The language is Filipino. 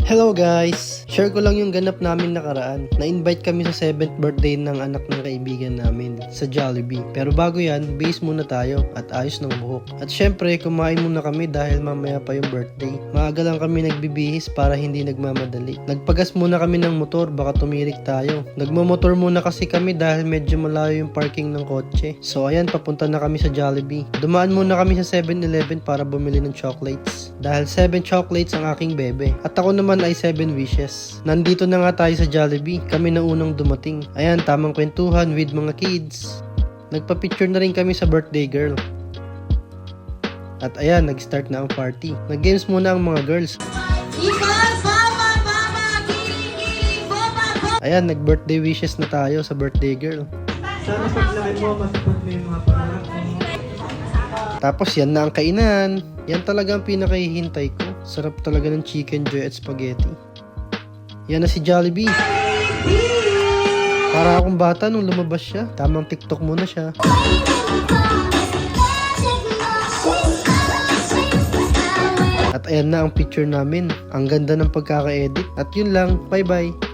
Hello guys! Share ko lang yung ganap namin nakaraan. Na-invite kami sa 7th birthday ng anak ng kaibigan namin sa Jollibee. Pero bago yan, base muna tayo at ayos ng buhok. At syempre, kumain muna kami dahil mamaya pa yung birthday. Maaga lang kami nagbibihis para hindi nagmamadali. Nagpagas muna kami ng motor, baka tumirik tayo. Nagmamotor muna kasi kami dahil medyo malayo yung parking ng kotse. So ayan, papunta na kami sa Jollibee. Dumaan muna kami sa 7-Eleven para bumili ng chocolates. Dahil 7 chocolates ang aking bebe. At ako naman ay 7 wishes. Nandito na nga tayo sa Jollibee. Kami na unang dumating. Ayan, tamang kwentuhan with mga kids. Nagpa-picture na rin kami sa birthday girl. At ayan, nag-start na ang party. Nag-games muna ang mga girls. Ayan, nag-birthday wishes na tayo sa birthday girl. Sana paglaki mo, matupad mo yung mga pangarap mo. Tapos yan na ang kainan. Yan talaga ang pinakahihintay ko. Sarap talaga ng chicken joy at spaghetti. Yan na si Jollibee. Para akong bata nung lumabas siya. Tamang TikTok muna siya. At ayan na ang picture namin. Ang ganda ng pagkaka-edit. At yun lang. Bye bye.